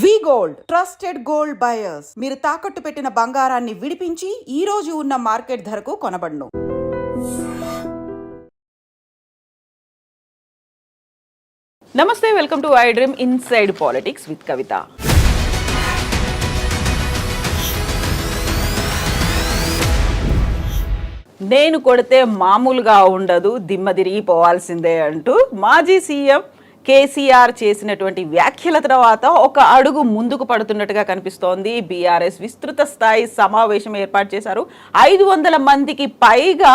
వి gold trusted gold buyers మీరు తాకట్టు పెట్టిన బంగారాన్ని విడిపించి ఈ రోజు ఉన్న మార్కెట్ ధరకు కొనబడును. నమస్తే, welcome to I dream inside politics with Kavitha. నేను కొడితే మామూలుగా ఉండదు, దిమ్మ తిరిగిపోవాల్సిందే అంటూ మాజీ సీఎం కేసీఆర్ చేసినటువంటి వ్యాఖ్యల తర్వాత ఒక అడుగు ముందుకు పడుతున్నట్టుగా కనిపిస్తోంది. బీఆర్ఎస్ విస్తృత స్థాయి సమావేశం ఏర్పాటు చేశారు. 500 మందికి పైగా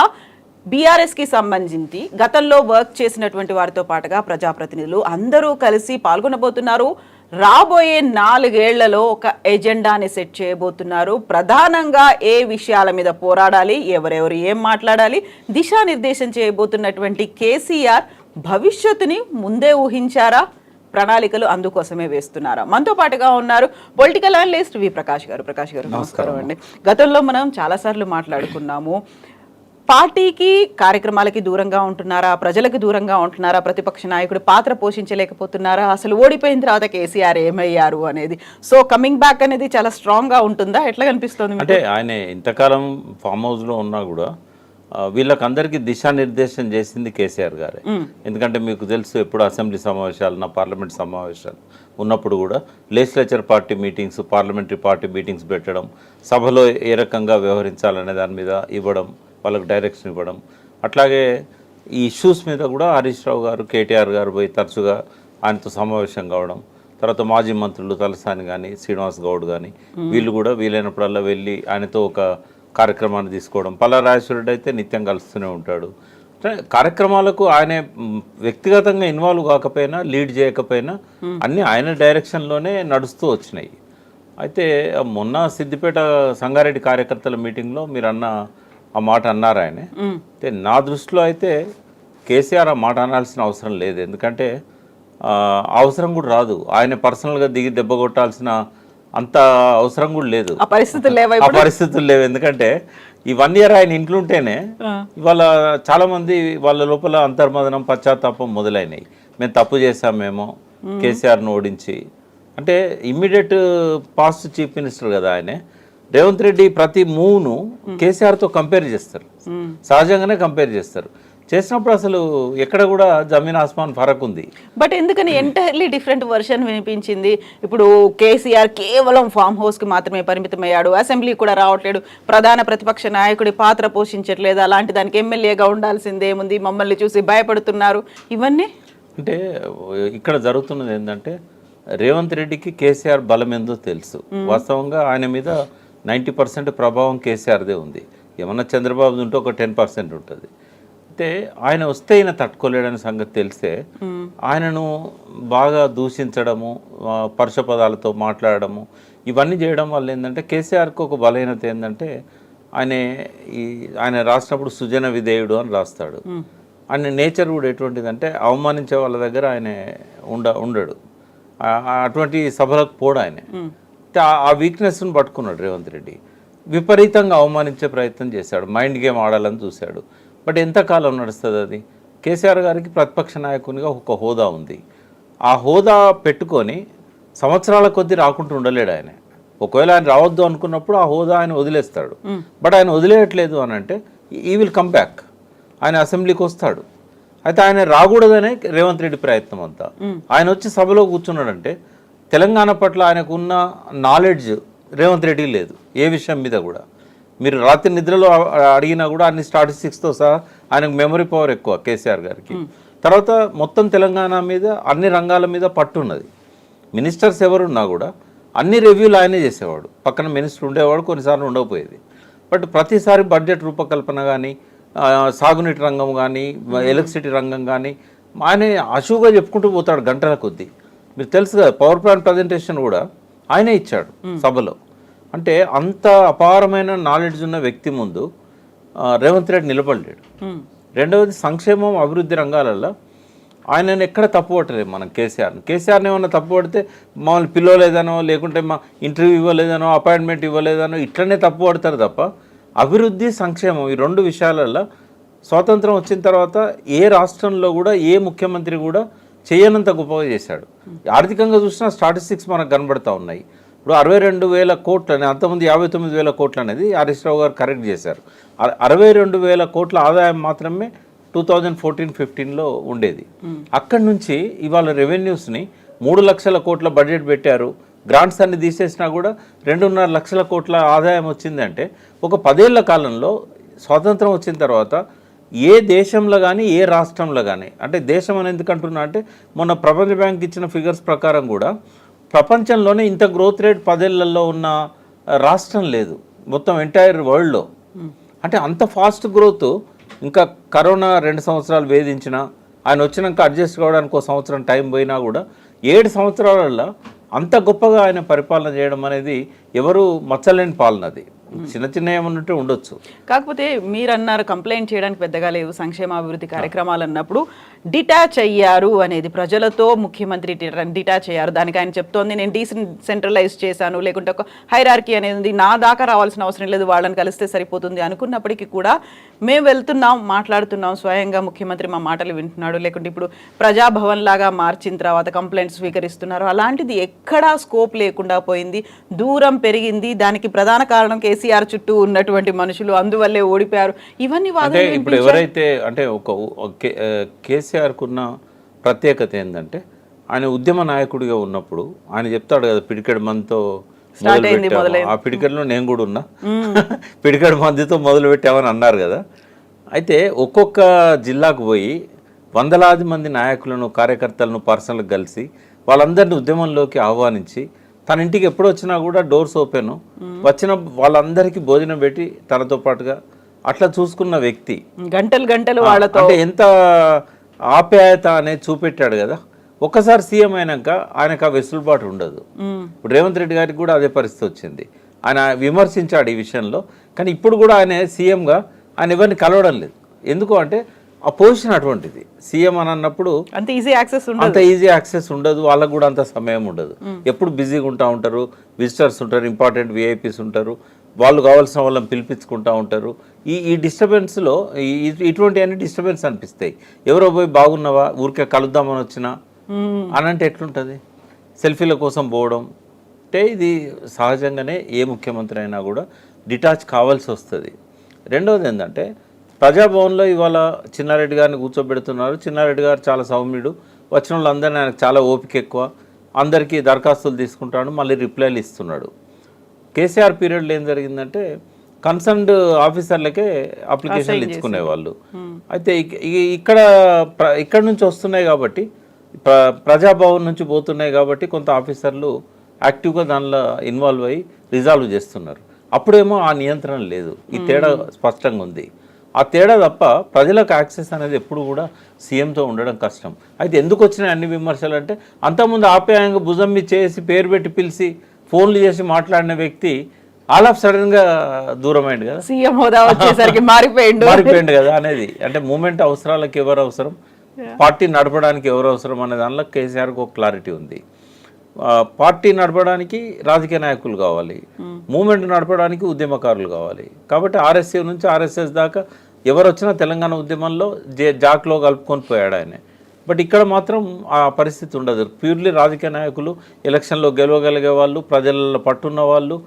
బీఆర్ఎస్కి సంబంధించి గతంలో వర్క్ చేసినటువంటి వారితో పాటుగా ప్రజాప్రతినిధులు అందరూ కలిసి పాల్గొనబోతున్నారు. రాబోయే 4 ఏళ్లలో ఒక ఎజెండాని సెట్ చేయబోతున్నారు. ప్రధానంగా ఏ విషయాల మీద పోరాడాలి, ఎవరెవరు ఏం మాట్లాడాలి, దిశానిర్దేశం చేయబోతున్నటువంటి కేసీఆర్ భవిష్యత్తుని ముందే ఊహించారా, ప్రణాళికలు అందుకోసమే వేస్తున్నారా? మనతో పాటుగా ఉన్నారు పొలిటికల్ అనలిస్ట్ వి ప్రకాష్ గారు. ప్రకాష్ గారు నమస్కారం అండి. గతంలో మనం చాలాసార్లు మాట్లాడుకున్నాము, పార్టీకి కార్యక్రమాలకి దూరంగా ఉంటున్నారా, ప్రజలకు దూరంగా ఉంటున్నారా, ప్రతిపక్ష నాయకుడు పాత్ర పోషించలేకపోతున్నారా, అసలు ఓడిపోయిన తర్వాత కేసీఆర్ ఏమయ్యారు అనేది. సో కమింగ్ బ్యాక్ అనేది చాలా స్ట్రాంగ్ గా ఉంటుందా, ఎట్లా కనిపిస్తుంది? అంటే ఆయన ఇంతకాలం ఫామ్ హౌస్ లో ఉన్నా కూడా వీళ్ళకందరికీ దిశానిర్దేశం చేసింది కేసీఆర్ గారే. ఎందుకంటే మీకు తెలుసు, ఎప్పుడు అసెంబ్లీ సమావేశాలు, పార్లమెంట్ సమావేశాలు ఉన్నప్పుడు కూడా legislature party meetings, parliamentary party meetings పెట్టడం, సభలో ఏ రకంగా వ్యవహరించాలనే దాని మీద ఇవ్వడం, వాళ్ళకు డైరెక్షన్ ఇవ్వడం. అట్లాగే ఈ ఇష్యూస్ మీద కూడా హరీష్ రావు గారు, కేటీఆర్ గారు పోయి తరచుగా ఆయనతో సమావేశం కావడం. తర్వాత మాజీ మంత్రులు తలసాని కానీ, శ్రీనివాస్ గౌడ్ కానీ వీళ్ళు కూడా వీలైనప్పుడల్లా వెళ్ళి ఆయనతో ఒక కార్యక్రమాన్ని తీసుకోవడం. పల్లారాజేశ్వరుడు అయితే నిత్యం కలుస్తూనే ఉంటాడు. కార్యక్రమాలకు ఆయన వ్యక్తిగతంగా ఇన్వాల్వ్ కాకపోయినా, లీడ్ చేయకపోయినా అన్నీ ఆయన డైరెక్షన్లోనే నడుస్తూ వచ్చినాయి. అయితే మొన్న సిద్దిపేట సంగారెడ్డి కార్యకర్తల మీటింగ్లో మీరు ఆ మాట అన్నారు ఆయన. అయితే నా దృష్టిలో అయితే కేసీఆర్ ఆ మాట అనాల్సిన అవసరం లేదు. ఎందుకంటే అవసరం కూడా రాదు. ఆయన పర్సనల్గా దిగి దెబ్బ కొట్టాల్సిన అంత అవసరం కూడా లేదు. ఆ పరిస్థితులు లేవు. ఎందుకంటే ఈ 1 year ఆయన ఇంట్లో ఉంటేనే ఇవాళ చాలా మంది వాళ్ళ లోపల అంతర్మదనం, పశ్చాత్తాపం మొదలైనవి. మేము తప్పు చేశామేమో కేసీఆర్ను ఓడించి. అంటే ఇమ్మీడియట్ పాస్ట్ చీఫ్ మినిస్టర్ కదా ఆయన. రేవంత్ రెడ్డి ప్రతి మూవ్ను కేసీఆర్తో కంపేర్ చేస్తారు, సహజంగానే కంపేర్ చేస్తారు. చేసినప్పుడు అసలు ఎక్కడ కూడా జమీన్ ఆస్మాన్ ఫరక్ ఉంది. బట్ ఎందుకని ఎంటైర్లీ డిఫరెంట్ వర్షన్ వినిపించింది? ఇప్పుడు కేసీఆర్ కేవలం ఫామ్ హౌస్కి మాత్రమే పరిమితమయ్యాడు, అసెంబ్లీ కూడా రావట్లేడు, ప్రధాన ప్రతిపక్ష నాయకుడి పాత్ర పోషించట్లేదు, అలాంటి దానికి ఎమ్మెల్యేగా ఉండాల్సిందేముంది, మమ్మల్ని చూసి భయపడుతున్నారు, ఇవన్నీ. అంటే ఇక్కడ జరుగుతున్నది ఏంటంటే, రేవంత్ రెడ్డికి కేసీఆర్ బలం ఏందో తెలుసు. వాస్తవంగా ఆయన మీద 90% ప్రభావం కేసీఆర్దే ఉంది. ఏమన్నా చంద్రబాబు ఉంటే ఒక 10% ఉంటుంది. అయితే ఆయన వస్తే ఆయన తట్టుకోలేడని సంగతి తెలిస్తే ఆయనను బాగా దూషించడము, పరుష పదాలతో మాట్లాడము, ఇవన్నీ చేయడం వల్ల ఏంటంటే కేసీఆర్కి ఒక బలహీనత ఏంటంటే, ఆయన రాసినప్పుడు సుజన విధేయుడు అని రాస్తాడు. ఆయన నేచర్ కూడా ఎటువంటిదంటే అవమానించే వాళ్ళ దగ్గర ఆయన ఉండడు, అటువంటి సభలకు పోడు ఆయన. ఆ వీక్నెస్ను పట్టుకున్నాడు రేవంత్ రెడ్డి. విపరీతంగా అవమానించే ప్రయత్నం చేశాడు, మైండ్ గేమ్ ఆడాలని చూశాడు. బట్ ఎంతకాలం నడుస్తుంది అది? కేసీఆర్ గారికి ప్రతిపక్ష నాయకునిగా ఒక హోదా ఉంది. ఆ హోదా పెట్టుకొని సంవత్సరాల కొద్దీ రాకుండా ఉండలేడు ఆయన. ఒకవేళ ఆయన రావద్దు అనుకున్నప్పుడు ఆ హోదా ఆయన వదిలేస్తాడు. బట్ ఆయన వదిలేయట్లేదు అని అంటే ఈ విల్ కమ్ బ్యాక్, ఆయన అసెంబ్లీకి వస్తాడు. అయితే ఆయన రాకూడదనే రేవంత్ రెడ్డి ప్రయత్నం అంతా. ఆయన వచ్చి సభలో కూర్చున్నాడంటే తెలంగాణ పట్ల ఆయనకున్న నాలెడ్జ్ రేవంత్ రెడ్డి లేదు. ఏ విషయం మీద కూడా మీరు రాత్రి నిద్రలో అడిగినా కూడా అన్ని స్టాటిస్టిక్స్తో సహా ఆయనకు మెమరీ పవర్ ఎక్కువ కేసీఆర్ గారికి. తర్వాత మొత్తం తెలంగాణ మీద, అన్ని రంగాల మీద పట్టున్నది. మినిస్టర్స్ ఎవరున్నా కూడా అన్ని రివ్యూలు ఆయనే చేసేవాడు. పక్కన మినిస్టర్ ఉండేవాడు, కొన్నిసార్లు ఉండకపోయేది. బట్ ప్రతిసారి బడ్జెట్ రూపకల్పన కానీ, సాగునీటి రంగం కానీ, ఎలక్ట్రిసిటీ రంగం కానీ ఆయన అశువుగా చెప్పుకుంటూ పోతాడు గంటల కొద్దీ. మీరు తెలుసు కదా, పవర్ ప్లాంట్ ప్రజెంటేషన్ కూడా ఆయనే ఇచ్చాడు సభలో. అంటే అంత అపారమైన నాలెడ్జ్ ఉన్న వ్యక్తి ముందు రేవంత్ రెడ్డి నిలబడలేడు. రెండవది, సంక్షేమం, అభివృద్ధి రంగాలలో ఆయనను ఎక్కడ తప్పుపట్టలేదు మనం కేసీఆర్ని ఏమన్నా తప్పుపడితే మమ్మల్ని పిలవలేదనో, లేకుంటే మా ఇంటర్వ్యూ ఇవ్వలేదనో, అపాయింట్మెంట్ ఇవ్వలేదనో ఇట్లనే తప్పుపడతారు తప్ప అభివృద్ధి, సంక్షేమం ఈ 2 విషయాలలో స్వాతంత్రం వచ్చిన తర్వాత ఏ రాష్ట్రంలో కూడా ఏ ముఖ్యమంత్రి కూడా చేయనంత గొప్పగా చేశాడు. ఆర్థికంగా చూసినా స్టాటిస్టిక్స్ మనకు కనబడతా ఉన్నాయి. ఇప్పుడు 62,000 కోట్లు అని, అంతకుముందు 59,000 కోట్లు అనేది హరీష్ రావు గారు కరెక్ట్ చేశారు. 62,000 కోట్ల ఆదాయం మాత్రమే 2014-15లో ఉండేది. అక్కడి నుంచి ఇవాళ రెవెన్యూస్ని 3 లక్షల కోట్ల బడ్జెట్ పెట్టారు. గ్రాంట్స్ అన్ని తీసేసినా కూడా 2.5 లక్షల కోట్ల ఆదాయం వచ్చిందంటే ఒక 10 ఏళ్ల కాలంలో స్వాతంత్రం వచ్చిన తర్వాత ఏ దేశంలో కానీ ఏ రాష్ట్రంలో కానీ, అంటే దేశం అని ఎందుకు అంటున్నా అంటే మొన్న ప్రపంచ బ్యాంక్ ఇచ్చిన ఫిగర్స్ ప్రకారం కూడా ప్రపంచంలోనే ఇంత గ్రోత్ రేట్ 10 ఏళ్లలో ఉన్న రాష్ట్రం లేదు మొత్తం ఎంటైర్ వరల్డ్లో. అంటే అంత ఫాస్ట్ గ్రోత్. ఇంకా కరోనా 2 సంవత్సరాలు వేధించినా, ఆయన వచ్చినాక అడ్జస్ట్ కావడానికి 1 సంవత్సరం టైం పోయినా కూడా 7 సంవత్సరాలలో అంత గొప్పగా ఆయన పరిపాలన చేయడం అనేది ఎవరు మచ్చలేని పాలన. అది చిన్న చిన్న ఏమన్నట్టు ఉండొచ్చు. కాకపోతే మీరు అన్నారు కంప్లైంట్ చేయడానికి పెద్దగా లేవు సంక్షేమ అభివృద్ధి కార్యక్రమాలు అన్నప్పుడు డిటాచ్ అయ్యారు అనేది, ప్రజలతో ముఖ్యమంత్రి డిటాచ్ అయ్యారు. దానికి ఆయన చెప్తోంది నేను డీసెంట్రలైజ్ చేశాను, లేకుంటే ఒక హైరార్కీ అనేది ఉంది, నా దాకా రావాల్సిన అవసరం లేదు, వాళ్ళని కలిస్తే సరిపోతుంది అనుకున్నప్పటికీ కూడా మేము వెళ్తున్నాం, మాట్లాడుతున్నాం, స్వయంగా ముఖ్యమంత్రి మా మాటలు వింటున్నాడు, లేకుంటే ఇప్పుడు ప్రజాభవన్ లాగా మార్చిన తర్వాత కంప్లైంట్స్ స్వీకరిస్తున్నారు. అలాంటిది ఎక్కడా స్కోప్ లేకుండా పోయింది, దూరం పెరిగింది. దానికి ప్రధాన కారణం కేసీఆర్ చుట్టూ ఉన్నటువంటి మనుషులు, అందువల్లే ఓడిపోయారు. ఇవన్నీ వాదనలు ఇప్పుడు ఎవరైతే అంటే కేసీఆర్కు ఉన్న ప్రత్యేకత ఏంటంటే ఆయన ఉద్యమ నాయకుడిగా ఉన్నప్పుడు ఆయన చెప్తాడు కదా, పిడికెడు మందితో మొదలుపెట్టాము, ఆ పిడికెడులో నేను కూడా ఉన్నా, పిడికెడు మందితో మొదలు పెట్టామని అన్నారు కదా. అయితే ఒక్కొక్క జిల్లాకు పోయి వందలాది మంది నాయకులను, కార్యకర్తలను పర్సనల్గా కలిసి వాళ్ళందరినీ ఉద్యమంలోకి ఆహ్వానించి తన ఇంటికి ఎప్పుడు వచ్చినా కూడా డోర్స్ ఓపెన్, వచ్చిన వాళ్ళందరికీ భోజనం పెట్టి తనతో పాటుగా అట్లా చూసుకున్న వ్యక్తి. గంటలు వాళ్ళతో అంటే ఎంత ఆప్యాయత అనేది చూపెట్టాడు కదా. ఒక్కసారి సీఎం అయినాక ఆయనకు ఆ వెసులుబాటు ఉండదు. ఇప్పుడు రేవంత్ రెడ్డి గారికి కూడా అదే పరిస్థితి వచ్చింది. ఆయన విమర్శించాడు ఈ విషయంలో, కానీ ఇప్పుడు కూడా ఆయన సీఎంగా ఆయన ఎవరిని కలవడం లేదు. ఎందుకు అంటే ఆ పొజిషన్ అటువంటిది. సీఎం అని అన్నప్పుడు అంత ఈజీ యాక్సెస్ ఉండదు, వాళ్ళకు కూడా అంత సమయం ఉండదు. ఎప్పుడు బిజీగా ఉంటారు, విజిటర్స్ ఉంటారు, ఇంపార్టెంట్ విఐపీస్ ఉంటారు, వాళ్ళు కావాల్సిన వాళ్ళని పిలిపించుకుంటూ ఉంటారు. ఈ డిస్టర్బెన్స్లో ఇటువంటి అన్ని డిస్టర్బెన్స్ అనిపిస్తాయి. ఎవరో పోయి బాగున్నావా, ఊరికే కలుద్దామని వచ్చినా అని అంటే ఎట్లుంటుంది? సెల్ఫీల కోసం పోవడం అంటే ఇది సహజంగానే ఏ ముఖ్యమంత్రి అయినా కూడా డిటాచ్ కావాల్సి వస్తుంది. రెండవది ఏంటంటే ప్రజాభవన్లో ఇవాళ చిన్నారెడ్డి గారిని కూర్చోబెడుతున్నారు. చిన్నారెడ్డి గారు చాలా సౌమ్యుడు, వచ్చిన వాళ్ళందరినీ ఆయనకు చాలా ఓపిక ఎక్కువ, అందరికీ దరఖాస్తులు తీసుకుంటాడు, మళ్ళీ రిప్లైలు ఇస్తున్నాడు. కేసీఆర్ పీరియడ్లో ఏం జరిగిందంటే కన్సర్న్డ్ ఆఫీసర్లకే అప్లికేషన్లు ఇచ్చుకునేవాళ్ళు. అయితే ఇక్కడ నుంచి వస్తున్నాయి కాబట్టి, ప్రజాభవన్ నుంచి పోతున్నాయి కాబట్టి కొంత ఆఫీసర్లు యాక్టివ్గా దానిలో ఇన్వాల్వ్ అయ్యి రిజాల్వ్ చేస్తున్నారు. అప్పుడేమో ఆ నియంత్రణ లేదు. ఈ తేడా స్పష్టంగా ఉంది. ఆ తేడా తప్ప ప్రజలకు యాక్సెస్ అనేది ఎప్పుడు కూడా సీఎంతో ఉండడం కష్టం. అయితే ఎందుకు వచ్చినాయి అన్ని విమర్శలు అంటే, అంతకుముందు ఆప్యాయంగా భుజం మీద చేసి పేరు పెట్టి పిలిచి ఫోన్లు చేసి మాట్లాడిన వ్యక్తి ఆల్ ఆఫ్ సడన్గా దూరమైంది కదా, సీఎం హోదా వచ్చేసరికి మారిపోయింది కదా అనేది. అంటే మూమెంట్ అవసరాలకు ఎవరు అవసరం, పార్టీ నడపడానికి ఎవరు అవసరం అనే దానిలో కేసీఆర్కి ఒక క్లారిటీ ఉంది. పార్టీ నడపడానికి రాజకీయ నాయకులు కావాలి, మూమెంట్ నడపడానికి ఉద్యమకారులు కావాలి. కాబట్టి ఆర్ఎస్ఏ నుంచి ఆర్ఎస్ఎస్ దాకా ఎవరు వచ్చినా తెలంగాణ ఉద్యమంలో జాక్లో కలుపుకొని పోయాడు ఆయన. బట్ ఇక్కడ మాత్రం ఆ పరిస్థితి ఉండదు. ప్యూర్లీ రాజకీయ నాయకులు, ఎలక్షన్లో గెలవగలిగే వాళ్ళు, ప్రజలలో పట్టున్న వాళ్ళు,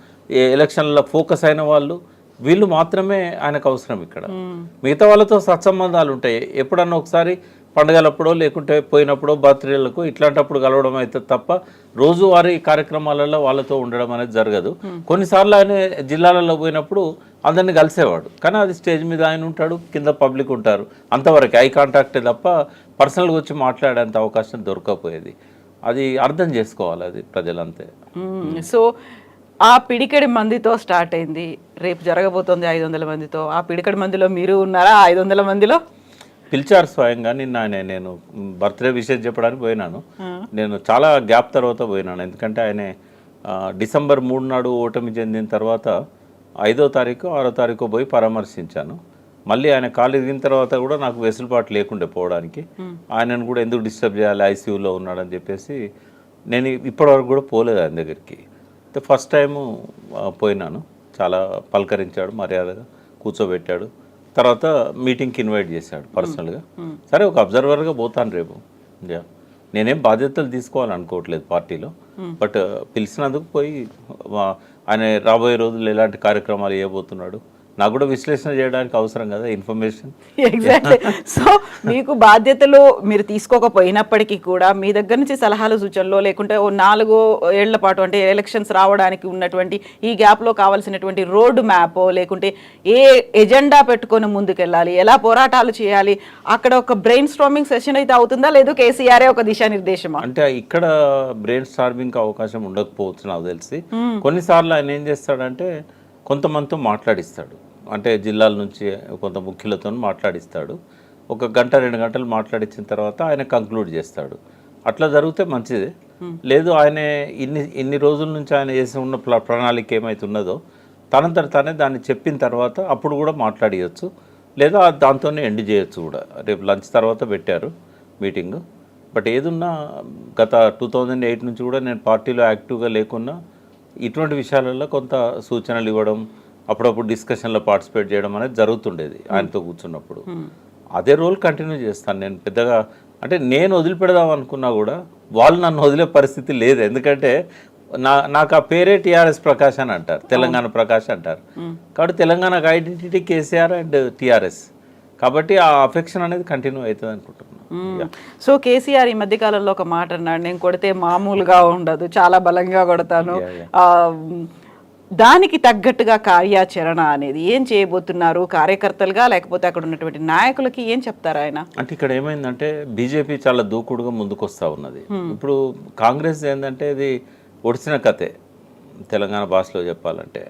ఎలక్షన్లో ఫోకస్ అయిన వాళ్ళు, వీళ్ళు మాత్రమే ఆయనకు అవసరం. ఇక్కడ మిగతా వాళ్ళతో సత్సంబంధాలు ఉంటాయి. ఎప్పుడన్నా ఒకసారి పండుగలప్పుడో లేకుంటే పోయినప్పుడో బర్త్డేలకు ఇట్లాంటప్పుడు కలవడం అయితే తప్ప రోజువారీ కార్యక్రమాలలో వాళ్ళతో ఉండడం అనేది జరగదు. కొన్నిసార్లు ఆయన జిల్లాలలో పోయినప్పుడు అందరినీ కలిసేవాడు, కానీ అది స్టేజ్ మీద ఆయన ఉంటాడు, కింద పబ్లిక్ ఉంటారు, అంతవరకు ఐ కాంటాక్టే తప్ప పర్సనల్గా వచ్చి మాట్లాడేంత అవకాశం దొరకకపోయేది. అది అర్థం చేసుకోవాలి అది ప్రజలంతే. సో ఆ పిడికెడి మందితో స్టార్ట్ అయింది, రేపు జరగబోతోంది 500 మందితో. ఆ పిడికెడి మందిలో మీరు ఉన్నారా? 500 మందిలో పిలిచారు స్వయంగా. నిన్న ఆయన నేను బర్త్డే విషయం చెప్పడానికి పోయినాను. నేను చాలా గ్యాప్ తర్వాత పోయినాను, ఎందుకంటే ఆయన డిసెంబర్ 3 నాడు ఓటమి చెందిన తర్వాత 5వ తారీఖు 6వ తారీఖు పోయి పరామర్శించాను. మళ్ళీ ఆయన కాలు ఎదిగిన తర్వాత కూడా నాకు వెసులుబాటు లేకుండే పోవడానికి. ఆయనను కూడా ఎందుకు డిస్టర్బ్ చేయాలి, ఐసీయూలో ఉన్నాడని చెప్పేసి నేను ఇప్పటివరకు కూడా పోలేదు ఆయన దగ్గరికి. ఫస్ట్ టైము పోయినాను. చాలా పలకరించాడు, మర్యాదగా కూర్చోబెట్టాడు. తర్వాత మీటింగ్కి ఇన్వైట్ చేశాడు పర్సనల్గా. సరే ఒక అబ్జర్వర్గా పోతాను రేపు. నేనేం బాధ్యతలు తీసుకోవాలనుకోవట్లేదు పార్టీలో, బట్ పిలిచినందుకు పోయి ఆయన రాబోయే రోజుల్లో ఎలాంటి కార్యక్రమాలు చేయబోతున్నాడు నాకు కూడా విశ్లేషణ చేయడానికి అవసరం కదా ఇన్ఫర్మేషన్. ఎగ్జాక్ట్లీ. సో మీకు బాధ్యతలు మీరు తీసుకోకపోయినప్పటికీ కూడా మీ దగ్గర నుంచి సలహాలు సూచనలు లేకుంటే ఓ 4 ఏళ్ల పాటు అంటే ఎలక్షన్స్ రావడానికి ఉన్నటువంటి ఈ గ్యాప్లో కావాల్సినటువంటి రోడ్ మ్యాప్ లేకుంటే ఏ ఎజెండా పెట్టుకొని ముందుకెళ్ళాలి, ఎలా పోరాటాలు చేయాలి, అక్కడ ఒక బ్రెయిన్ స్టార్మింగ్ సెషన్ అయితే అవుతుందా, లేదు కేసీఆర్ ఒక దిశానిర్దేశమా? అంటే ఇక్కడ బ్రెయిన్ స్టార్మింగ్ అవకాశం ఉండకపోవచ్చు నాకు తెలిసి. కొన్నిసార్లు ఆయన ఏం చేస్తాడంటే కొంతమందితో మాట్లాడిస్తాడు, అంటే జిల్లాల నుంచి కొంత ముఖ్యులతో మాట్లాడిస్తాడు. 1 గంట 2 గంటలు మాట్లాడించిన తర్వాత ఆయన కంక్లూడ్ చేస్తాడు. అట్లా జరిగితే మంచిదే. లేదు ఆయన ఇన్ని రోజుల నుంచి ఆయన చేసి ఉన్న ప్రణాళిక ఏమైతే ఉన్నదో తనంతట తానే దాన్ని చెప్పిన తర్వాత అప్పుడు కూడా మాట్లాడియచ్చు, లేదా దాంతోనే ఎండ్ చేయొచ్చు కూడా. రేపు లంచ్ తర్వాత పెట్టారు మీటింగ్. బట్ ఏదున్నా గత 2008 నుంచి కూడా నేను పార్టీలో యాక్టివ్గా లేకున్నా ఇటువంటి విషయాలలో కొంత సూచనలు ఇవ్వడం, అప్పుడప్పుడు డిస్కషన్లో పార్టిసిపేట్ చేయడం అనేది జరుగుతుండేది ఆయనతో కూర్చున్నప్పుడు. అదే రోల్ కంటిన్యూ చేస్తాను నేను. పెద్దగా అంటే నేను వదిలిపెడదాం అనుకున్నా కూడా వాళ్ళు నన్ను వదిలే పరిస్థితి లేదు. ఎందుకంటే నాకు ఆ పేరే టీఆర్ఎస్ ప్రకాష్ అని అంటారు, తెలంగాణ ప్రకాష్ అంటారు. కాబట్టి తెలంగాణకు ఐడెంటిటీ కేసీఆర్ అండ్ టీఆర్ఎస్, కాబట్టి ఆ అఫెక్షన్ అనేది కంటిన్యూ అవుతుంది అనుకుంటున్నాను. సో కేసీఆర్ ఈ మధ్య కాలంలో ఒక మాట అన్నాడు, నేను కొడితే మామూలుగా ఉండదు, చాలా బలంగా కొడతాను. దానికి తగ్గట్టుగా కార్యాచరణ అనేది ఏం చేయబోతున్నారు కార్యకర్తలుగా, లేకపోతే అక్కడ ఉన్నటువంటి నాయకులకి ఏం చెప్తారు ఆయన? అంటే ఇక్కడ ఏమైందంటే బీజేపీ చాలా దూకుడుగా ముందుకు వస్తూ ఉన్నది. ఇప్పుడు కాంగ్రెస్ ఏంటంటే ఇది ఒడిసిన కథే తెలంగాణ భాషలో చెప్పాలంటే.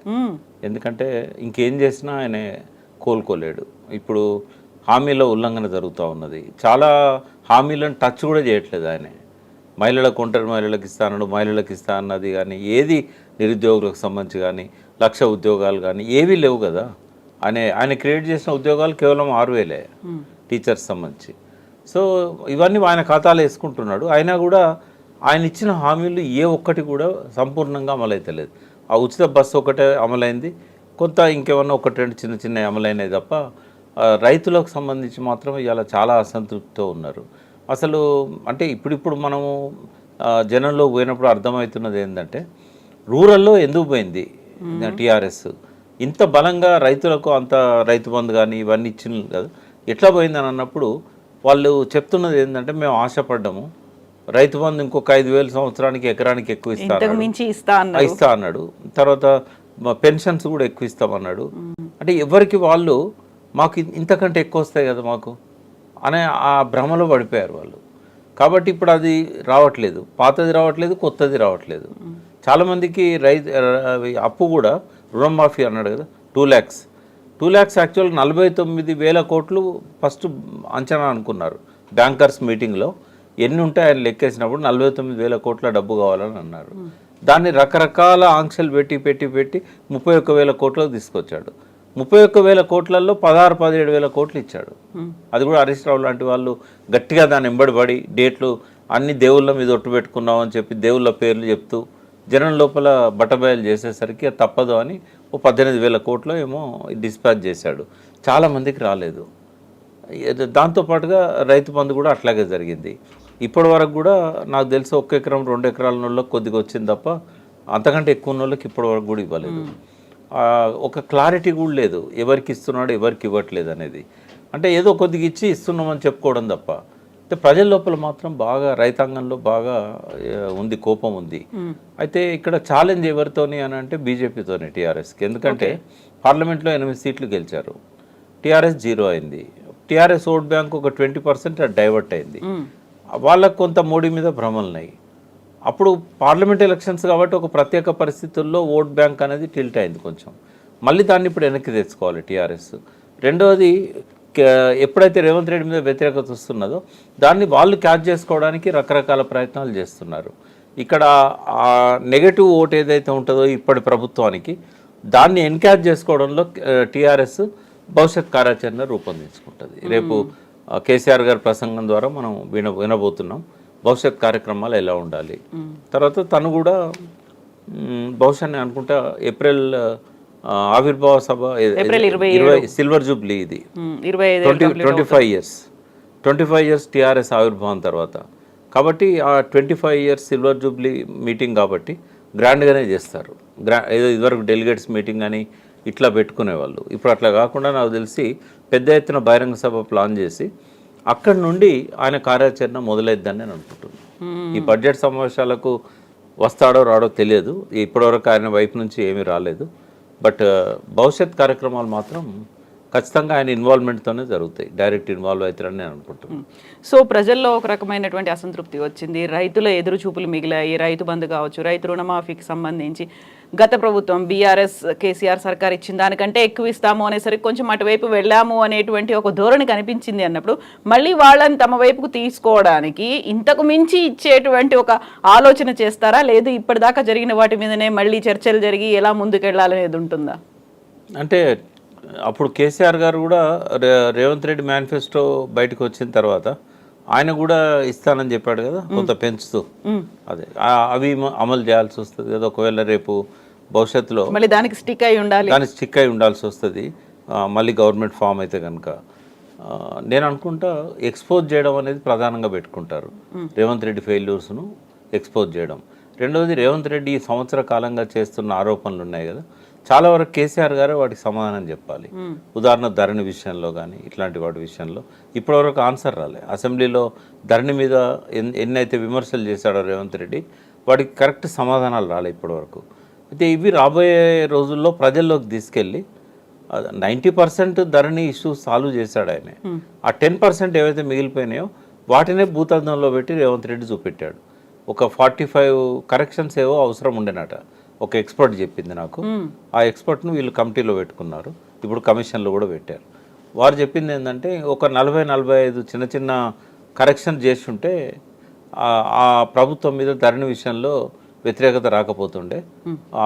ఎందుకంటే ఇంకేం చేసినా ఆయన కోలుకోలేడు. ఇప్పుడు హామీల ఉల్లంఘన జరుగుతూ ఉన్నది, చాలా హామీలను టచ్ కూడా చేయట్లేదు ఆయన. మహిళలకు, ఒంటరి మహిళలకు ఇస్తా అన్నాడు, మహిళలకు ఇస్తా అన్నది కానీ ఏది, నిరుద్యోగులకు సంబంధించి కానీ 1,00,000 ఉద్యోగాలు కానీ ఏవీ లేవు కదా. ఆయన క్రియేట్ చేసిన ఉద్యోగాలు కేవలం 6,000 టీచర్స్ సంబంధించి. సో ఇవన్నీ ఆయన ఖాతాలో వేసుకుంటున్నాడు. అయినా కూడా ఆయన ఇచ్చిన హామీలు ఏ ఒక్కటి కూడా సంపూర్ణంగా అమలైతలేదు. ఆ ఉచిత బస్సు ఒకటే అమలైంది, కొంత ఇంకేమన్నా 1-2 చిన్న చిన్న అమలైనవి తప్ప రైతులకు సంబంధించి మాత్రం ఇవాళ చాలా అసంతృప్తితో ఉన్నారు. అసలు అంటే ఇప్పుడిప్పుడు మనము జనంలో పోయినప్పుడు అర్థమవుతున్నది ఏంటంటే రూరల్లో ఎందుకు పోయింది టీఆర్ఎస్ ఇంత బలంగా, రైతులకు అంత రైతు బంధు కానీ ఇవన్నీ ఇచ్చిన కదా, ఎట్లా పోయిందని అన్నప్పుడు వాళ్ళు చెప్తున్నది ఏంటంటే మేము ఆశపడ్డాము, రైతు బంధు ఇంకొక 5,000 సంవత్సరానికి ఎకరానికి ఎక్కువ ఇస్తా అన్నాడు. తర్వాత పెన్షన్స్ కూడా ఎక్కువ ఇస్తామన్నాడు. అంటే ఎవరికి వాళ్ళు మాకు ఇంతకంటే ఎక్కువ వస్తాయి కదా మాకు అనే ఆ భ్రమలో పడిపోయారు వాళ్ళు. కాబట్టి ఇప్పుడు అది రావట్లేదు, పాతది రావట్లేదు, కొత్తది రావట్లేదు. చాలామందికి అప్పు కూడా రుణమాఫీ అన్నాడు కదా, 2 lakhs. 2 lakhs యాక్చువల్ 49,000 కోట్లు ఫస్ట్ అంచనా అనుకున్నారు బ్యాంకర్స్ మీటింగ్లో. ఎన్ని ఉంటాయి ఆయన లెక్కేసినప్పుడు 49,000 కోట్ల డబ్బు కావాలని అన్నారు. దాన్ని రకరకాల ఆంక్షలు పెట్టి 31,000 కోట్లకు తీసుకొచ్చాడు. 31,000 కోట్లలో 16-17,000 కోట్లు ఇచ్చాడు. అది కూడా హరీష్ రావు లాంటి వాళ్ళు గట్టిగా దాన్ని ఎంబడిపడి డేట్లు అన్ని దేవుళ్ళ మీద ఒట్టు పెట్టుకున్నాం అని చెప్పి దేవుళ్ళ పేర్లు చెప్తూ జనం లోపల బట్టబయలు చేసేసరికి తప్పదు అని 18,000 కోట్లు ఏమో డిస్పాచ్ చేశాడు. చాలామందికి రాలేదు. దాంతోపాటుగా రైతు బంధు కూడా అట్లాగే జరిగింది. ఇప్పటి వరకు కూడా నాకు తెలిసి 1 ఎకరం 2 ఎకరాల వాళ్ళకి కొద్దిగా వచ్చింది తప్ప అంతకంటే ఎక్కువ వాళ్ళకి ఇప్పటి వరకు కూడా ఇవ్వలేదు. ఒక క్లారిటీ కూడా లేదు ఎవరికి ఇస్తున్నాడు ఎవరికి ఇవ్వట్లేదు అనేది. అంటే ఏదో కొద్దిగా ఇచ్చి ఇస్తున్నామని చెప్పుకోవడం తప్ప. అయితే ప్రజల లోపల మాత్రం బాగా రైతాంగంలో బాగా ఉంది, కోపం ఉంది. అయితే ఇక్కడ ఛాలెంజ్ ఎవరితోని అని అంటే బీజేపీతోనే, టీఆర్ఎస్కి. ఎందుకంటే పార్లమెంట్లో 8 సీట్లు గెలిచారు, టీఆర్ఎస్ 0 అయింది. టీఆర్ఎస్ ఓట్ బ్యాంక్ ఒక 20% డైవర్ట్ అయింది. వాళ్ళకు కొంత మోడీ మీద భ్రమలున్నాయి. అప్పుడు పార్లమెంట్ ఎలక్షన్స్ కాబట్టి ఒక ప్రత్యేక పరిస్థితుల్లో ఓట్ బ్యాంక్ అనేది టిల్ట్ అయింది కొంచెం. మళ్ళీ దాన్ని ఇప్పుడు వెనక్కి తెచ్చుకోవాలి టీఆర్ఎస్. రెండవది, ఎప్పుడైతే రేవంత్ రెడ్డి మీద వ్యతిరేకత వస్తున్నదో దాన్ని వాళ్ళు క్యాచ్ చేసుకోవడానికి రకరకాల ప్రయత్నాలు చేస్తున్నారు. ఇక్కడ ఆ నెగటివ్ ఓట్ ఏదైతే ఉంటుందో ఇప్పటి ప్రభుత్వానికి, దాన్ని ఎన్క్యాచ్ చేసుకోవడంలో టీఆర్ఎస్ భవిష్యత్ కార్యాచరణ రూపొందించుకుంటుంది. రేపు కేసీఆర్ గారి ప్రసంగం ద్వారా మనం వినబోతున్నాం భవిష్యత్ కార్యక్రమాలు ఎలా ఉండాలి. తర్వాత తను కూడా బహుశా నేను అనుకుంటా ఏప్రిల్ ఆవిర్భావ సభ 20 సిల్వర్ జూబ్లీ, ఇది 25 ఇయర్స్ టీఆర్ఎస్ ఆవిర్భావం తర్వాత కాబట్టి ఆ 25 ఇయర్స్ సిల్వర్ జూబ్లీ మీటింగ్ కాబట్టి గ్రాండ్గానే చేస్తారు. ఏదో ఇదివరకు డెలిగేట్స్ మీటింగ్ అని ఇట్లా పెట్టుకునేవాళ్ళు. ఇప్పుడు అట్లా కాకుండా నాకు తెలిసి పెద్ద ఎత్తున బహిరంగ సభ ప్లాన్ చేసి అక్కడి నుండి ఆయన కార్యాచరణ మొదలైద్దని నేను అనుకుంటున్నాను. ఈ బడ్జెట్ సమావేశాలకు వస్తాడో రాడో తెలియదు, ఇప్పటివరకు ఆయన వైపు నుంచి ఏమీ రాలేదు. బట్ భవిష్యత్ కార్యక్రమాలు మాత్రం ఖచ్చితంగా ఆయన ఇన్వాల్వ్మెంట్తోనే జరుగుతాయి, డైరెక్ట్ ఇన్వాల్వ్ అవుతారని నేను అనుకుంటున్నాను. సో ప్రజల్లో ఒక రకమైనటువంటి అసంతృప్తి వచ్చింది, రైతుల ఎదురు చూపులు మిగిలాయి. రైతు బంధు కావచ్చు, రైతు రుణమాఫీకి సంబంధించి గత ప్రభుత్వం బీఆర్ఎస్ కేసీఆర్ సర్కార్ ఇచ్చిన దానికంటే ఎక్కువ ఇస్తాము అనేసరికి కొంచెం అటువైపు వెళ్ళాము అనేటువంటి ఒక ధోరణి కనిపించింది అన్నప్పుడు మళ్ళీ వాళ్ళని తమ వైపుకు తీసుకోవడానికి ఇంతకు మించి ఇచ్చేటువంటి ఒక ఆలోచన చేస్తారా, లేదు ఇప్పటిదాకా జరిగిన వాటి మీదనే మళ్ళీ చర్చలు జరిగి ఎలా ముందుకెళ్లాలనేది ఉంటుందా? అంటే అప్పుడు కేసీఆర్ గారు కూడా రేవంత్ రెడ్డి మేనిఫెస్టో బయటకు వచ్చిన తర్వాత ఆయన కూడా ఇస్తానని చెప్పాడు కదా, కొంత పెంచుతూ. అదే అవి అమలు చేయాల్సి వస్తుంది కదా, ఒకవేళ రేపు భవిష్యత్తులో మళ్ళీ దానికి స్టిక్ అయి ఉండాల్సి వస్తుంది మళ్ళీ గవర్నమెంట్ ఫామ్ అయితే కనుక. నేను అనుకుంటా ఎక్స్పోజ్ చేయడం అనేది ప్రధానంగా పెట్టుకుంటారు, రేవంత్ రెడ్డి ఫెయిల్యూర్స్ను ఎక్స్పోజ్ చేయడం. రెండవది, రేవంత్ రెడ్డి ఈ సంవత్సర కాలంగా చేస్తున్న ఆరోపణలు ఉన్నాయి కదా, చాలా వరకు కేసీఆర్ గారే వాటికి సమాధానం చెప్పాలి. ఉదాహరణ ధరణి విషయంలో కానీ ఇట్లాంటి వాటి విషయంలో ఇప్పటివరకు ఆన్సర్ రాలే. అసెంబ్లీలో ధరణి మీద ఎన్నైతే విమర్శలు చేశాడో రేవంత్ రెడ్డి, వాటికి కరెక్ట్ సమాధానాలు రాలే ఇప్పటివరకు. అయితే ఇవి రాబోయే రోజుల్లో ప్రజల్లోకి తీసుకెళ్ళి 90% ధరణి ఇష్యూస్ సాల్వ్ చేశాడు ఆయన. ఆ 10% ఏవైతే మిగిలిపోయినాయో వాటినే భూతద్దంలో పెట్టి రేవంత్ రెడ్డి చూపెట్టాడు. ఒక 45 కరెక్షన్స్ ఏవో అవసరం ఉండేనట, ఒక ఎక్స్పర్ట్ చెప్పింది నాకు. ఆ ఎక్స్పర్ట్ను వీళ్ళు కమిటీలో పెట్టుకున్నారు, ఇప్పుడు కమిషన్లో కూడా పెట్టారు. వారు చెప్పింది ఏంటంటే ఒక 40-45 చిన్న చిన్న కరెక్షన్ చేసి ఉంటే ఆ ప్రభుత్వం మీద ధరణి విషయంలో వ్యతిరేకత రాకపోతుండే,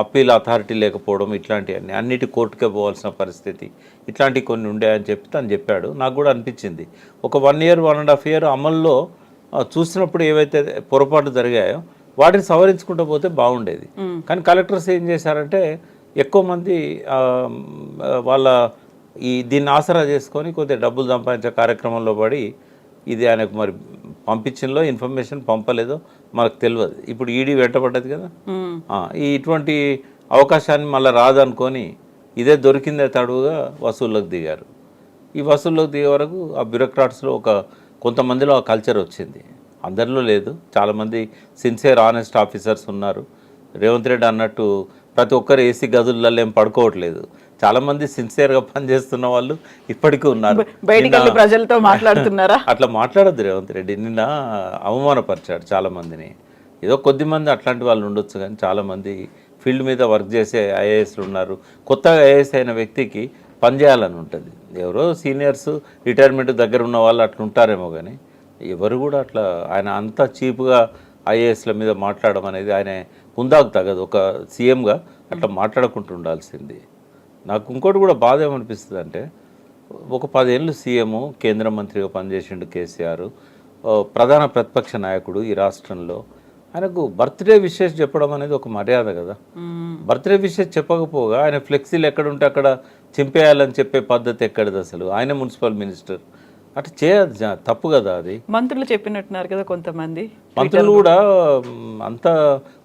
అప్పీల్ అథారిటీ లేకపోవడం, ఇట్లాంటివన్నీ అన్నిటి కోర్టుకే పోవాల్సిన పరిస్థితి, ఇట్లాంటివి కొన్ని ఉండే అని చెప్పి తను చెప్పాడు. నాకు కూడా అనిపించింది ఒక 1 year 1.5 year అమల్లో చూసినప్పుడు ఏవైతే పొరపాటు జరిగాయో వాటిని సవరించుకుంటూ పోతే బాగుండేది. కానీ కలెక్టర్స్ ఏం చేశారంటే ఎక్కువ మంది వాళ్ళ దీన్ని ఆసరా చేసుకొని కొద్దిగా డబ్బులు సంపాదించే కార్యక్రమంలో పడి, ఇది ఆయనకు మరి పంపించినలో ఇన్ఫర్మేషన్ పంపలేదో మనకు తెలియదు. ఇప్పుడు ఈడీ వెంటబడ్డది కదా, ఇటువంటి అవకాశాన్ని మళ్ళీ రాదనుకొని ఇదే దొరికిందే తడువుగా వసూళ్ళకు దిగారు. ఈ వసూళ్ళకు దిగే వరకు ఆ బ్యూరోక్రాట్స్లో కొంతమందిలో ఆ కల్చర్ వచ్చింది, అందరిలో లేదు. చాలామంది సిన్సియర్ ఆనెస్ట్ ఆఫీసర్స్ ఉన్నారు. రేవంత్ రెడ్డి అన్నట్టు ప్రతి ఒక్కరు ఏసీ గదులలో ఏం పడుకోవట్లేదు, చాలామంది సిన్సియర్గా పనిచేస్తున్న వాళ్ళు ఇప్పటికీ ఉన్నారు. ప్రజలతో మాట్లాడుతున్నారా? అట్లా మాట్లాడద్దు రేవంత్ రెడ్డి. నిన్న అవమానపరిచాడు చాలామందిని. ఏదో కొద్దిమంది అట్లాంటి వాళ్ళు ఉండొచ్చు, కానీ చాలామంది ఫీల్డ్ మీద వర్క్ చేసే ఐఏఎస్లు ఉన్నారు. కొత్తగా ఐఏఎస్ అయిన వ్యక్తికి పనిచేయాలని ఉంటుంది. ఎవరో సీనియర్స్ రిటైర్మెంట్ దగ్గర ఉన్న వాళ్ళు అట్లా ఉంటారేమో, కానీ ఎవరు కూడా అట్లా ఆయన అంత చీప్గా ఐఏఎస్ల మీద మాట్లాడడం అనేది ఆయన హుందాకు తగదు. ఒక సీఎంగా అట్లా మాట్లాడకుండా ఉండాల్సింది. నాకు ఇంకోటి కూడా బాధ ఏమనిపిస్తుంది అంటే, ఒక 10 ఏళ్ళు సీఎం, కేంద్ర మంత్రిగా పనిచేసిండు కేసీఆర్, ప్రధాన ప్రతిపక్ష నాయకుడు ఈ రాష్ట్రంలో. ఆయనకు బర్త్డే విషెస్ చెప్పడం అనేది ఒక మర్యాద కదా. బర్త్డే విషెస్ చెప్పకపోగా ఆయన ఫ్లెక్సీలు ఎక్కడుంటే అక్కడ చింపేయాలని చెప్పే పద్ధతి ఎక్కడిది అసలు? ఆయన మున్సిపల్ మినిస్టర్, అట్లా చేయదు, తప్పు కదా అది. మంత్రులు చెప్పినట్టున్నారు కదా కొంతమంది, మంత్రులు కూడా అంతా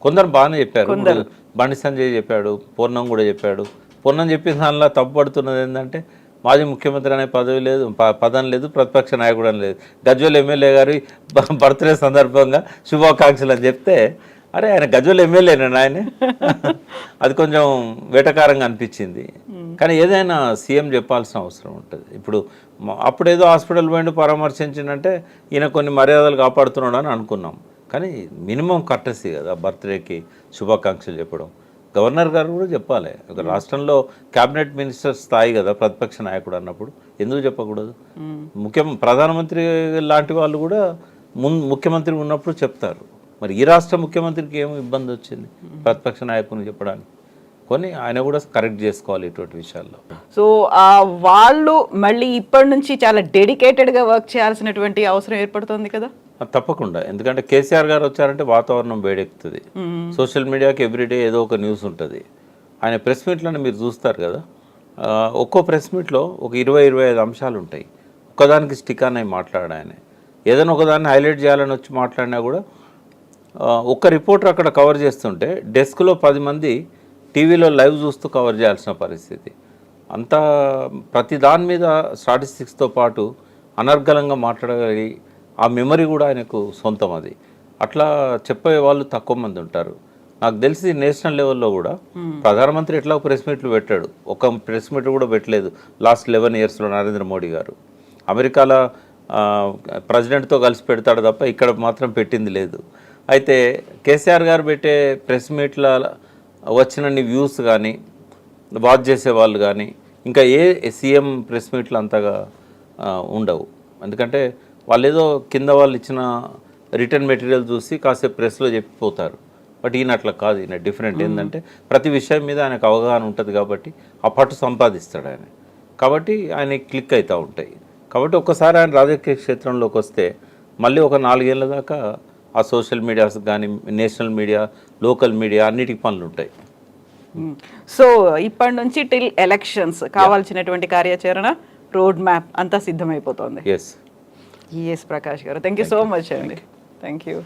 కొందరు బాగానే చెప్పారు. బండి సంజయ్ చెప్పాడు, పూర్ణం కూడా చెప్పాడు. పూర్ణం చెప్పిన దానిలో తప్పు పడుతున్నది ఏంటంటే, మాజీ ముఖ్యమంత్రి అనే పదవి లేదు, పదం లేదు, ప్రతిపక్ష నాయకుడు అని లేదు. గజ్వేల్ ఎమ్మెల్యే గారి బర్త్డే సందర్భంగా శుభాకాంక్షలు అని చెప్తే, అరే ఆయన గజ్వేల్ ఎమ్మెల్యేనా ఆయన? అది కొంచెం వేటకారంగా అనిపించింది. కానీ ఏదైనా సీఎం చెప్పాల్సిన అవసరం ఉంటుంది. ఇప్పుడు అప్పుడేదో హాస్పిటల్ పోయిండు పరామర్శించిందంటే ఈయన కొన్ని మర్యాదలు కాపాడుతున్నాడు అని అనుకున్నాం. కానీ మినిమం కర్టసీ కదా బర్త్డేకి శుభాకాంక్షలు చెప్పడం. గవర్నర్ గారు కూడా చెప్పాలి. ఒక రాష్ట్రంలో క్యాబినెట్ మినిస్టర్ స్థాయి కదా ప్రతిపక్ష నాయకుడు అన్నప్పుడు, ఎందుకు చెప్పకూడదు? ప్రధానమంత్రి లాంటి వాళ్ళు కూడా ముఖ్యమంత్రి ఉన్నప్పుడు చెప్తారు. మరి ఈ రాష్ట్ర ముఖ్యమంత్రికి ఏమో ఇబ్బంది వచ్చింది ప్రతిపక్ష నాయకుని చెప్పడానికి? కొన్ని ఆయన కూడా కరెక్ట్ చేసుకోవాలి ఇటువంటి విషయాల్లో. సో వాళ్ళు మళ్ళీ ఇప్పటి నుంచి చాలా డెడికేటెడ్గా వర్క్ చేయాల్సినటువంటి అవసరం ఏర్పడుతుంది కదా. తప్పకుండా, ఎందుకంటే కేసీఆర్ గారు వచ్చారంటే వాతావరణం వేడెక్కుతుంది. సోషల్ మీడియాకి ఎవ్రీడే ఏదో ఒక న్యూస్ ఉంటుంది. ఆయన ప్రెస్ మీట్లను మీరు చూస్తారు కదా, ఒక్కో ప్రెస్ మీట్లో ఒక 20-25 అంశాలు ఉంటాయి. ఒక్కదానికి స్టిక్ అని మాట్లాడాడు ఆయన. ఏదైనా ఒకదాన్ని హైలైట్ చేయాలని వచ్చి మాట్లాడినా కూడా ఒక్క రిపోర్టర్ అక్కడ కవర్ చేస్తుంటే డెస్క్లో 10 మంది టీవీలో లైవ్ చూస్తూ కవర్ చేయాల్సిన పరిస్థితి. అంతా ప్రతి దాని మీద స్టాటిస్టిక్స్తో పాటు అనర్గళంగా మాట్లాడగలిగి ఆ మెమరీ కూడా ఆయనకు సొంతం. అది అట్లా చెప్పే వాళ్ళు తక్కువ మంది ఉంటారు. నాకు తెలిసి నేషనల్ లెవెల్లో కూడా ప్రధానమంత్రి ఎట్లా ప్రెస్ మీట్లు పెట్టాడు, ఒక ప్రెస్ మీట్ కూడా పెట్టలేదు లాస్ట్ 11 ఇయర్స్లో నరేంద్ర మోడీ గారు. అమెరికాలో ప్రెసిడెంట్తో కలిసి పెడతాడు తప్ప ఇక్కడ మాత్రం పెట్టింది లేదు. అయితే కేసీఆర్ గారు పెట్టే ప్రెస్ మీట్ల వచ్చినన్ని వ్యూస్ కానీ వాచ్ చేసేవాళ్ళు కానీ ఇంకా ఏ సీఎం ప్రెస్ మీట్లు అంతగా ఉండవు. ఎందుకంటే వాళ్ళు ఏదో కింద వాళ్ళు ఇచ్చిన రిటర్న్ మెటీరియల్ చూసి కాసేపు ప్రెస్లో చెప్పిపోతారు. బట్ ఈయన అట్లా కాదు, ఈయన డిఫరెంట్. ఏంటంటే ప్రతి విషయం మీద ఆయనకు అవగాహన ఉంటుంది కాబట్టి ఆ పట్టు సంపాదిస్తాడు ఆయన. కాబట్టి ఆయన క్లిక్ అవుతూ ఉంటాయి. కాబట్టి ఒక్కసారి ఆయన రాజకీయ క్షేత్రంలోకి వస్తే మళ్ళీ ఒక 4 ఏళ్ళ దాకా ఆ సోషల్ మీడియాస్ కానీ నేషనల్ మీడియా లోకల్ మీడియా అన్నిటికీ పనులు ఉంటాయి. సో ఇప్పటి నుంచి టిల్ ఎలక్షన్స్ కావాల్సినటువంటి కార్యాచరణ రోడ్ మ్యాప్ అంతా సిద్ధమైపోతుంది. ఎస్ ప్రకాష్ గారు, థ్యాంక్ యూ సో మచ్ అండి. Thank you.